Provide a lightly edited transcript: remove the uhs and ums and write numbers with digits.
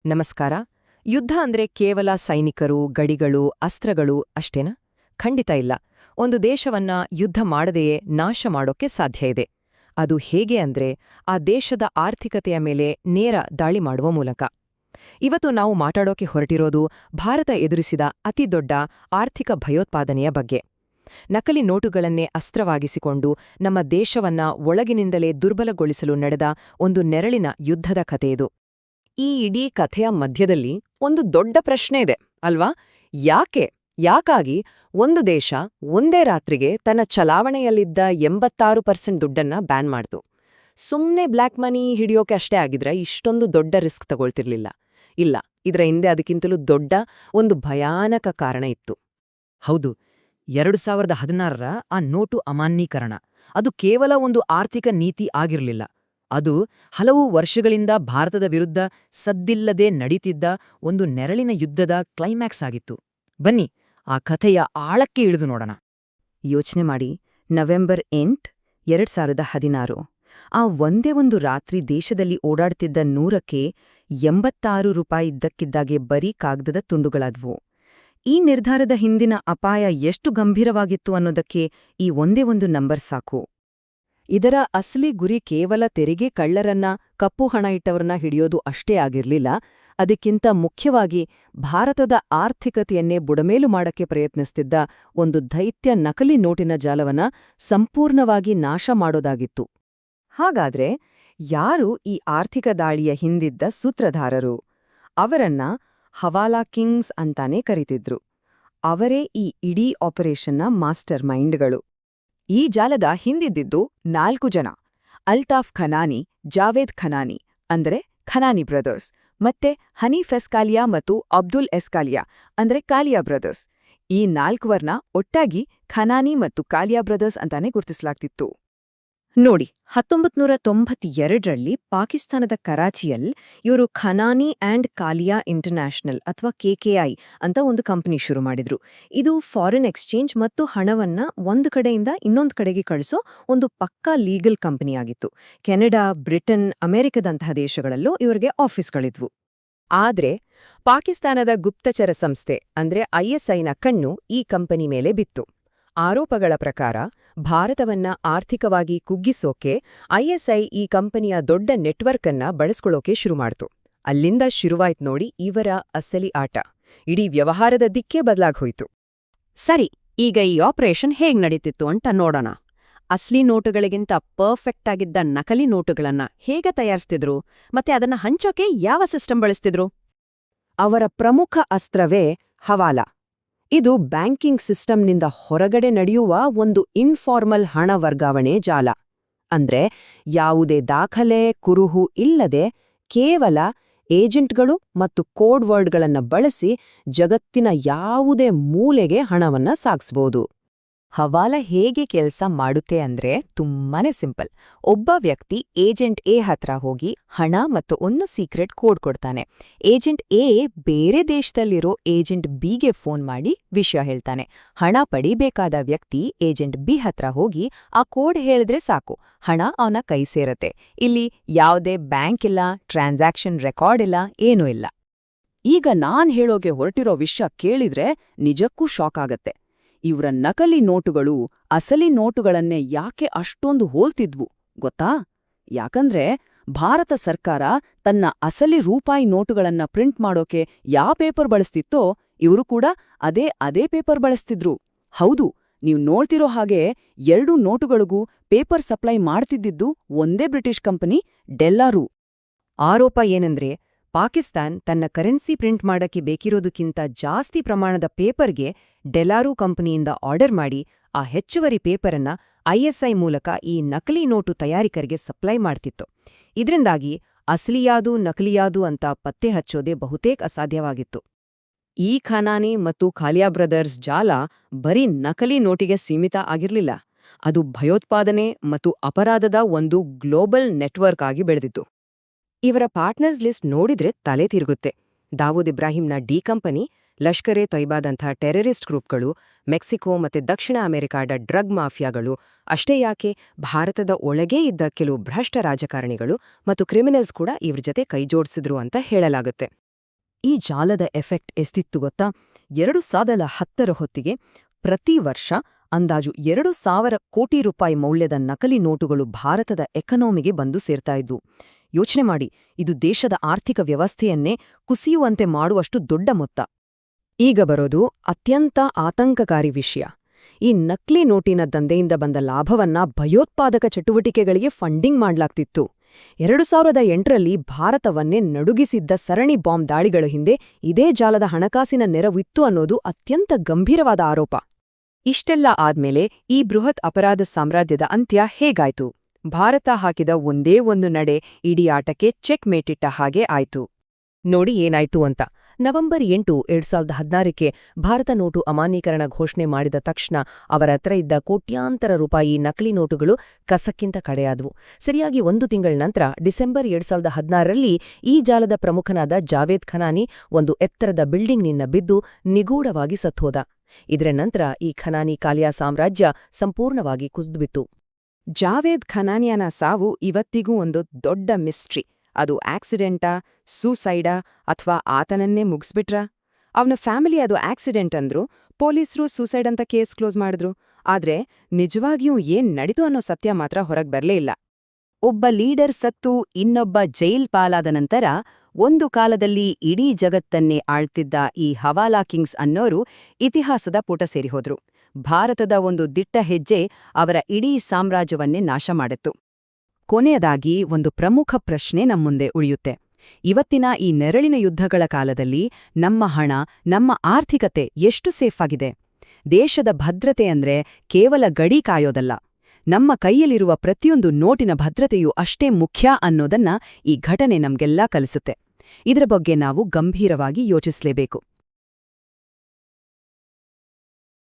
ನಮಸ್ಕಾರ. ಯುದ್ಧ ಅಂದ್ರೆ ಕೇವಲ ಸೈನಿಕರು, ಗಡಿಗಳು, ಅಸ್ತ್ರಗಳು ಅಷ್ಟೇನಾ? ಖಂಡಿತ ಇಲ್ಲ. ಒಂದು ದೇಶವನ್ನ ಯುದ್ಧ ಮಾಡದೆಯೇ ನಾಶ ಮಾಡೋಕೆ ಸಾಧ್ಯ ಇದೆ. ಅದು ಹೇಗೆ ಅಂದ್ರೆ ಆ ದೇಶದ ಆರ್ಥಿಕತೆಯ ಮೇಲೆ ನೇರ ದಾಳಿ ಮಾಡುವ ಮೂಲಕ. ಇವತ್ತು ನಾವು ಮಾತಾಡೋಕೆ ಹೊರಟಿರೋದು ಭಾರತ ಎದುರಿಸಿದ ಅತಿದೊಡ್ಡ ಆರ್ಥಿಕ ಭಯೋತ್ಪಾದನೆಯ ಬಗ್ಗೆ. ನಕಲಿ ನೋಟುಗಳನ್ನೇ ಅಸ್ತ್ರವಾಗಿಸಿಕೊಂಡು ನಮ್ಮ ದೇಶವನ್ನ ಒಳಗಿನಿಂದಲೇ ದುರ್ಬಲಗೊಳಿಸಲು ನಡೆದ ಒಂದು ನೆರಳಿನ ಯುದ್ಧದ ಕಥೆಯಿದು. ಈ ಇಡೀ ಕಥೆಯ ಮಧ್ಯದಲ್ಲಿ ಒಂದು ದೊಡ್ಡ ಪ್ರಶ್ನೆ ಇದೆ ಅಲ್ವಾ? ಯಾಕಾಗಿ ಒಂದು ದೇಶ ಒಂದೇ ರಾತ್ರಿಗೆ ತನ್ನ ಚಲಾವಣೆಯಲ್ಲಿದ್ದ 86% ದುಡ್ಡನ್ನ ಬ್ಯಾನ್ ಮಾಡ್ತು? ಸುಮ್ನೆ ಬ್ಲ್ಯಾಕ್ ಮನಿ ಹಿಡಿಯೋಕೆ ಅಷ್ಟೇ ಆಗಿದ್ರೆ ಇಷ್ಟೊಂದು ದೊಡ್ಡ ರಿಸ್ಕ್ ತಗೊಳ್ತಿರ್ಲಿಲ್ಲ. ಇಲ್ಲ, ಇದರ ಹಿಂದೆ ಅದಕ್ಕಿಂತಲೂ ದೊಡ್ಡ ಒಂದು ಭಯಾನಕ ಕಾರಣ ಇತ್ತು. ಹೌದು, 2016ರ ಆ ನೋಟು ಅಮಾನ್ಯೀಕರಣ ಅದು ಕೇವಲ ಒಂದು ಆರ್ಥಿಕ ನೀತಿ ಆಗಿರಲಿಲ್ಲ. ಅದು ಹಲವು ವರ್ಷಗಳಿಂದ ಭಾರತದ ವಿರುದ್ಧ ಸದ್ದಿಲ್ಲದೆ ನಡೀತಿದ್ದ ಒಂದು ನೆರಳಿನ ಯುದ್ಧದ ಕ್ಲೈಮ್ಯಾಕ್ಸ್ ಆಗಿತ್ತು. ಬನ್ನಿ, ಆ ಕಥೆಯ ಆಳಕ್ಕೆ ಇಳಿದು ನೋಡೋಣ. ಯೋಚನೆ ಮಾಡಿ, ನವೆಂಬರ್ 8, 2016. ಆ ಒಂದೇ ಒಂದು ರಾತ್ರಿ ದೇಶದಲ್ಲಿ ಓಡಾಡ್ತಿದ್ದ 100ಕ್ಕೆ 86 ರೂಪಾಯಿ ಇದ್ದಕ್ಕಿದ್ದಾಗೆ ಬರೀ ಕಾಗದದ ತುಂಡುಗಳಾದ್ವು. ಈ ನಿರ್ಧಾರದ ಹಿಂದಿನ ಅಪಾಯ ಎಷ್ಟು ಗಂಭೀರವಾಗಿತ್ತು ಅನ್ನೋದಕ್ಕೆ ಈ ಒಂದೇ ಒಂದು ನಂಬರ್ ಸಾಕು. ಇದರ ಅಸಲಿ ಗುರಿ ಕೇವಲ ತೆರಿಗೆ ಕಳ್ಳರನ್ನ, ಕಪ್ಪು ಹಣ ಇಟ್ಟವರನ್ನ ಹಿಡಿಯೋದು ಅಷ್ಟೇ ಆಗಿರ್ಲಿಲ್ಲ. ಅದಕ್ಕಿಂತ ಮುಖ್ಯವಾಗಿ ಭಾರತದ ಆರ್ಥಿಕತೆಯನ್ನೇ ಬುಡಮೇಲು ಮಾಡಕ್ಕೆ ಪ್ರಯತ್ನಿಸ್ತಿದ್ದ ಒಂದು ದೈತ್ಯ ನಕಲಿ ನೋಟಿನ ಜಾಲವನ್ನ ಸಂಪೂರ್ಣವಾಗಿ ನಾಶ ಮಾಡೋದಾಗಿತ್ತು. ಹಾಗಾದ್ರೆ ಯಾರು ಈ ಆರ್ಥಿಕ ದಾಳಿಯ ಹಿಂದಿದ್ದ ಸೂತ್ರಧಾರರು? ಅವರನ್ನ ಹವಾಲಾ ಕಿಂಗ್ಸ್ ಅಂತಾನೆ ಕರೀತಿದ್ರು. ಅವರೇ ಈ ಇಡೀ ಆಪರೇಷನ್ನ ಮಾಸ್ಟರ್ ಮೈಂಡ್ಗಳು. ಈ ಜಾಲದ ಹಿಂದಿದ್ದಿದ್ದು 4 ಜನ: ಅಲ್ತಾಫ್ ಖನಾನಿ, ಜಾವೇದ್ ಖನಾನಿ ಅಂದ್ರೆ ಖನಾನಿ ಬ್ರದರ್ಸ್, ಮತ್ತೆ ಹನೀಫ್ ಎಸ್ಕಾಲಿಯಾ ಮತ್ತು ಅಬ್ದುಲ್ ಎಸ್ಕಾಲಿಯಾ ಅಂದ್ರೆ ಕಾಲಿಯಾ ಬ್ರದರ್ಸ್. ಈ 4ವರ್ನ ಒಟ್ಟಾಗಿ ಖನಾನಿ ಮತ್ತು ಕಾಲಿಯಾ ಬ್ರದರ್ಸ್ ಅಂತಾನೆ ಗುರುತಿಸಲಾಗ್ತಿತ್ತು. ನೋಡಿ, 1992ರಲ್ಲಿ ಪಾಕಿಸ್ತಾನದ ಕರಾಚಿಯಲ್ಲಿ ಇವರು ಖನಾನಿ ಆ್ಯಂಡ್ ಕಾಲಿಯಾ ಇಂಟರ್ನ್ಯಾಷನಲ್ ಅಥವಾ KKI ಅಂತ ಒಂದು ಕಂಪನಿ ಶುರು ಮಾಡಿದ್ರು. ಇದು ಫಾರಿನ್ ಎಕ್ಸ್ಚೇಂಜ್ ಮತ್ತು ಹಣವನ್ನ ಒಂದು ಕಡೆಯಿಂದ ಇನ್ನೊಂದು ಕಡೆಗೆ ಕಳಿಸೋ ಒಂದು ಪಕ್ಕಾ ಲೀಗಲ್ ಕಂಪನಿಯಾಗಿತ್ತು. ಕೆನಡಾ, ಬ್ರಿಟನ್, ಅಮೆರಿಕದಂತಹ ದೇಶಗಳಲ್ಲೂ ಇವರಿಗೆ ಆಫೀಸ್ಗಳಿದ್ವು. ಆದ್ರೆ ಪಾಕಿಸ್ತಾನದ ಗುಪ್ತಚರ ಸಂಸ್ಥೆ ಅಂದ್ರೆ ISIನ ಕಣ್ಣು ಈ ಕಂಪನಿ ಮೇಲೆ ಬಿತ್ತು. ಆರೋಪಗಳ ಪ್ರಕಾರ ಭಾರತವನ್ನ ಆರ್ಥಿಕವಾಗಿ ಕುಗ್ಗಿಸೋಕೆ ISI ಈ ಕಂಪನಿಯ ದೊಡ್ಡ ನೆಟ್ವರ್ಕ್ ಅನ್ನ ಬಳಸ್ಕೊಳ್ಳೋಕೆ ಶುರು ಮಾಡ್ತು. ಅಲ್ಲಿಂದ ಶುರುವಾಯ್ತು ನೋಡಿ ಇವರ ಅಸಲಿ ಆಟ. ಇಡೀ ವ್ಯವಹಾರದ ದಿಕ್ಕೇ ಬದಲಾಗೋಯ್ತು. ಸರಿ, ಈಗ ಈ ಆಪರೇಷನ್ ಹೇಗ್ ನಡೀತಿತ್ತು ಅಂತ ನೋಡೋಣ. ಅಸಲಿ ನೋಟುಗಳಿಗಿಂತ ಪರ್ಫೆಕ್ಟ್ ಆಗಿದ್ದ ನಕಲಿ ನೋಟುಗಳನ್ನ ಹೇಗೆ ತಯಾರಿಸ್ತಿದ್ರು ಮತ್ತೆ ಅದನ್ನ ಹಂಚೋಕೆ ಯಾವ ಸಿಸ್ಟಮ್ ಬಳಸ್ತಿದ್ರು? ಅವರ ಪ್ರಮುಖ ಅಸ್ತ್ರವೇ ಹವಾಲಾ. ಇದು ಬ್ಯಾಂಕಿಂಗ್ ಸಿಸ್ಟಮ್ನಿಂದ ಹೊರಗಡೆ ನಡೆಯುವ ಒಂದು ಇನ್ಫಾರ್ಮಲ್ ಹಣ ವರ್ಗಾವಣೆ ಜಾಲ. ಅಂದ್ರೆ ಯಾವುದೇ ದಾಖಲೆ, ಕುರುಹು ಇಲ್ಲದೆ ಕೇವಲ ಏಜೆಂಟ್ಗಳು ಮತ್ತು ಕೋಡ್ ವರ್ಡ್ಗಳನ್ನ ಬಳಸಿ ಜಗತ್ತಿನ ಯಾವುದೇ ಮೂಲೆಗೆ ಹಣವನ್ನ ಸಾಗಿಸ್ಬೋದು. ಹವಾಲಾ ಹೇಗೆ ಕೆಲಸ ಮಾಡುತ್ತೆ ಅಂದ್ರೆ ತುಂಬಾನೇ ಸಿಂಪಲ್. ಒಬ್ಬ ವ್ಯಕ್ತಿ ಏಜೆಂಟ್ ಎ ಹತ್ರ ಹೋಗಿ ಹಣ ಮತ್ತು ಒಂದು ಸೀಕ್ರೆಟ್ ಕೋಡ್ ಕೊಡ್ತಾನೆ. ಏಜೆಂಟ್ ಎ ಬೇರೆ ದೇಶದಲ್ಲಿರೋ ಏಜೆಂಟ್ ಬಿಗೆ ಫೋನ್ ಮಾಡಿ ವಿಷಯ ಹೇಳ್ತಾನೆ. ಹಣ ಪಡಿಬೇಕಾದ ವ್ಯಕ್ತಿ ಏಜೆಂಟ್ ಬಿ ಹತ್ರ ಹೋಗಿ ಆ ಕೋಡ್ ಹೇಳಿದ್ರೆ ಸಾಕು, ಹಣ ಅವನ ಕೈ ಸೇರತ್ತೆ. ಇಲ್ಲಿ ಯಾವುದೇ ಬ್ಯಾಂಕ್ ಇಲ್ಲ, ಟ್ರಾನ್ಸಾಕ್ಷನ್ ರೆಕಾರ್ಡ್ ಇಲ್ಲ, ಏನೂ ಇಲ್ಲ. ಈಗ ನಾನ್ ಹೇಳೋಕೆ ಹೊರಟಿರೋ ವಿಷಯ ಕೇಳಿದ್ರೆ ನಿಜಕ್ಕೂ ಶಾಕ್ ಆಗತ್ತೆ. ಇವರ ನಕಲಿ ನೋಟುಗಳು ಅಸಲಿ ನೋಟುಗಳನ್ನೇ ಯಾಕೆ ಅಷ್ಟೊಂದು ಹೋಲ್ತಿದ್ವು ಗೊತ್ತಾ? ಯಾಕಂದ್ರೆ ಭಾರತ ಸರ್ಕಾರ ತನ್ನ ಅಸಲಿ ರೂಪಾಯಿ ನೋಟುಗಳನ್ನ ಪ್ರಿಂಟ್ ಮಾಡೋಕೆ ಯಾವ ಪೇಪರ್ ಬಳಸ್ತಿತ್ತೋ ಇವರು ಕೂಡ ಅದೇ ಪೇಪರ್ ಬಳಸ್ತಿದ್ರು. ಹೌದು, ನೀವು ನೋಡ್ತಿರೋ ಹಾಗೆ 2 ನೋಟುಗಳಿಗೂ ಪೇಪರ್ ಸಪ್ಲೈ ಮಾಡ್ತಿದ್ದಿದ್ದು ಒಂದೇ ಬ್ರಿಟಿಷ್ ಕಂಪನಿ ಡೆಲ್ಲಾರು. ಆರೋಪ ಏನಂದ್ರೆ ಪಾಕಿಸ್ತಾನ್ ತನ್ನ ಕರೆನ್ಸಿ ಪ್ರಿಂಟ್ ಮಾಡಕ್ಕೆ ಬೇಕಿರೋದಕ್ಕಿಂತ ಜಾಸ್ತಿ ಪ್ರಮಾಣದ ಪೇಪರ್ಗೆ ಡೆಲಾರು ಕಂಪನಿಯಿಂದ ಆರ್ಡರ್ ಮಾಡಿ ಆ ಹೆಚ್ಚುವರಿ ಪೇಪರನ್ನ ISI ಮೂಲಕ ಈ ನಕಲಿ ನೋಟು ತಯಾರಿಕರಿಗೆ ಸಪ್ಲೈ ಮಾಡ್ತಿತ್ತು. ಇದರಿಂದಾಗಿ ಅಸಲಿಯಾದು ನಕಲಿಯಾದು ಅಂತ ಪತ್ತೆ ಹಚ್ಚೋದೇ ಬಹುತೇಕ ಅಸಾಧ್ಯವಾಗಿತ್ತು. ಈ ಖನಾನಿ ಮತ್ತು ಕಾಲಿಯಾ ಬ್ರದರ್ಸ್ ಜಾಲ ಬರೀ ನಕಲಿ ನೋಟಿಗೆ ಸೀಮಿತ ಆಗಿರ್ಲಿಲ್ಲ. ಅದು ಭಯೋತ್ಪಾದನೆ ಮತ್ತು ಅಪರಾಧದ ಒಂದು ಗ್ಲೋಬಲ್ ನೆಟ್ವರ್ಕ್ ಆಗಿ ಬೆಳೆದಿತ್ತು. ಇವರ ಪಾರ್ಟ್ನರ್ಸ್ ಲಿಸ್ಟ್ ನೋಡಿದ್ರೆ ತಲೆ ತಿರುಗುತ್ತೆ. ದಾವೂದ್ ಇಬ್ರಾಹಿಂನ ಡಿ ಕಂಪನಿ, ಲಷ್ಕರ್ ಎ ತೊಯ್ಬಾದಂಥ ಟೆರರಿಸ್ಟ್ ಗ್ರೂಪ್ಗಳು, ಮೆಕ್ಸಿಕೋ ಮತ್ತೆ ದಕ್ಷಿಣ ಅಮೆರಿಕಾದ ಡ್ರಗ್ ಮಾಫಿಯಾಗಳು, ಅಷ್ಟೇ ಯಾಕೆ ಭಾರತದ ಒಳಗೇ ಇದ್ದ ಕೆಲವು ಭ್ರಷ್ಟ ರಾಜಕಾರಣಿಗಳು ಮತ್ತು ಕ್ರಿಮಿನಲ್ಸ್ ಕೂಡ ಇವ್ರ ಜೊತೆ ಕೈಜೋಡಿಸಿದ್ರು ಅಂತ ಹೇಳಲಾಗುತ್ತೆ. ಈ ಜಾಲದ ಎಫೆಕ್ಟ್ ಎಷ್ಟಿತ್ತು ಗೊತ್ತಾ? 2010ರ ಹೊತ್ತಿಗೆ ಪ್ರತಿ ವರ್ಷ ಅಂದಾಜು 2,000 ಕೋಟಿ ರೂಪಾಯಿ ಮೌಲ್ಯದ ನಕಲಿ ನೋಟುಗಳು ಭಾರತದ ಎಕನಾಮಿಗೆ ಬಂದು ಸೇರ್ತಾ ಇದ್ವು. ಯೋಚನೆ ಮಾಡಿ, ಇದು ದೇಶದ ಆರ್ಥಿಕ ವ್ಯವಸ್ಥೆಯನ್ನೇ ಕುಸಿಯುವಂತೆ ಮಾಡುವಷ್ಟು ದೊಡ್ಡ ಮೊತ್ತ. ಈಗ ಬರೋದು ಅತ್ಯಂತ ಆತಂಕಕಾರಿ ವಿಷಯ. ಈ ನಕಲಿ ನೋಟಿನ ದಂಧೆಯಿಂದ ಬಂದ ಲಾಭವನ್ನ ಭಯೋತ್ಪಾದಕ ಚಟುವಟಿಕೆಗಳಿಗೆ ಫಂಡಿಂಗ್ ಮಾಡ್ಲಾಗ್ತಿತ್ತು. 2008ರಲ್ಲಿ ಭಾರತವನ್ನೇ ನಡುಗಿಸಿದ್ದ ಸರಣಿ ಬಾಂಬ್ ದಾಳಿಗಳ ಹಿಂದೆ ಇದೇ ಜಾಲದ ಹಣಕಾಸಿನ ನೆರವಿತ್ತು ಅನ್ನೋದು ಅತ್ಯಂತ ಗಂಭೀರವಾದ ಆರೋಪ. ಇಷ್ಟೆಲ್ಲ ಆದ್ಮೇಲೆ ಈ ಬೃಹತ್ ಅಪರಾಧ ಸಾಮ್ರಾಜ್ಯದ ಅಂತ್ಯ ಹೇಗಾಯ್ತು? ಭಾರತ ಹಾಕಿದ ಒಂದೇ ಒಂದು ನಡೆ ಇಡೀ ಆಟಕ್ಕೆ ಚೆಕ್ ಮೇಟಿಟ್ಟ ಹಾಗೆ ಆಯ್ತು. ನೋಡಿ ಏನಾಯ್ತು ಅಂತ. ನವೆಂಬರ್ 8, 2016ಕ್ಕೆ ಭಾರತ ನೋಟು ಅಮಾನ್ಯೀಕರಣ ಘೋಷಣೆ ಮಾಡಿದ ತಕ್ಷಣ ಅವರ ಹತ್ರ ಇದ್ದ ಕೋಟ್ಯಾಂತರ ರೂಪಾಯಿ ನಕಲಿ ನೋಟುಗಳು ಕಸಕ್ಕಿಂತ ಕಡೆಯಾದವು. ಸರಿಯಾಗಿ 1 ತಿಂಗಳ ನಂತರ ಡಿಸೆಂಬರ್ 2016ರಲ್ಲಿ ಈ ಜಾಲದ ಪ್ರಮುಖನಾದ ಜಾವೇದ್ ಖನಾನಿ ಒಂದು ಎತ್ತರದ ಬಿಲ್ಡಿಂಗ್ನಿಂದ ಬಿದ್ದು ನಿಗೂಢವಾಗಿ ಸತ್ತೋದ. ಇದರ ನಂತರ ಈ ಖನಾನಿ ಕಾಲಿಯಾ ಸಾಮ್ರಾಜ್ಯ ಸಂಪೂರ್ಣವಾಗಿ ಕುಸಿದ್ಬಿತ್ತು. ಜಾವೇದ್ ಖನಾನಿಯನ ಸಾವು ಇವತ್ತಿಗೂ ಒಂದು ದೊಡ್ಡ ಮಿಸ್ಟ್ರಿ. ಅದು ಆಕ್ಸಿಡೆಂಟಾ, ಸೂಸೈಡಾ ಅಥವಾ ಆತನನ್ನೇ ಮುಗಿಸ್ಬಿಟ್ರಾ? ಅವನ ಫ್ಯಾಮಿಲಿ ಅದು ಆಕ್ಸಿಡೆಂಟ್ ಅಂದ್ರು, ಪೊಲೀಸರು ಸೂಸೈಡ್ ಅಂತ ಕೇಸ್ ಕ್ಲೋಸ್ ಮಾಡಿದ್ರು. ಆದ್ರೆ ನಿಜವಾಗಿಯೂ ಏನ್ ನಡೀತು ಅನ್ನೋ ಸತ್ಯ ಮಾತ್ರ ಹೊರಗೆ ಬರಲೇ ಇಲ್ಲ. ಒಬ್ಬ ಲೀಡರ್ ಸತ್ತು ಇನ್ನೊಬ್ಬ ಜೈಲ್ ಪಾಲಾದ ನಂತರ ಒಂದು ಕಾಲದಲ್ಲಿ ಇಡೀ ಜಗತ್ತನ್ನೇ ಆಳ್ತಿದ್ದ ಈ ಹವಾಲಾ ಕಿಂಗ್ಸ್ ಅನ್ನೋರು ಇತಿಹಾಸದ ಪುಟ ಸೇರಿಹೋದ್ರು. ಭಾರತದ ಒಂದು ದಿಟ್ಟ ಹೆಜ್ಜೆ ಅವರ ಇಡೀ ಸಾಮ್ರಾಜ್ಯವನ್ನೇ ನಾಶ ಮಾಡಿತ್ತು. ಕೊನೆಯದಾಗಿ ಒಂದು ಪ್ರಮುಖ ಪ್ರಶ್ನೆ ನಮ್ಮುಂದೆ ಉಳಿಯುತ್ತೆ. ಇವತ್ತಿನ ಈ ನೆರಳಿನ ಯುದ್ಧಗಳ ಕಾಲದಲ್ಲಿ ನಮ್ಮ ಹಣ, ನಮ್ಮ ಆರ್ಥಿಕತೆ ಎಷ್ಟು ಸೇಫ್ ಆಗಿದೆ? ದೇಶದ ಭದ್ರತೆ ಅಂದ್ರೆ ಕೇವಲ ಗಡಿ ಕಾಯೋದಲ್ಲ. ನಮ್ಮ ಕೈಯಲ್ಲಿರುವ ಪ್ರತಿಯೊಂದು ನೋಟಿನ ಭದ್ರತೆಯೂ ಅಷ್ಟೇ ಮುಖ್ಯ ಅನ್ನೋದನ್ನ ಈ ಘಟನೆ ನಮ್ಗೆಲ್ಲಾ ಕಲಿಸುತ್ತೆ. ಇದರ ಬಗ್ಗೆ ನಾವು ಗಂಭೀರವಾಗಿ ಯೋಚಿಸಲೇಬೇಕು.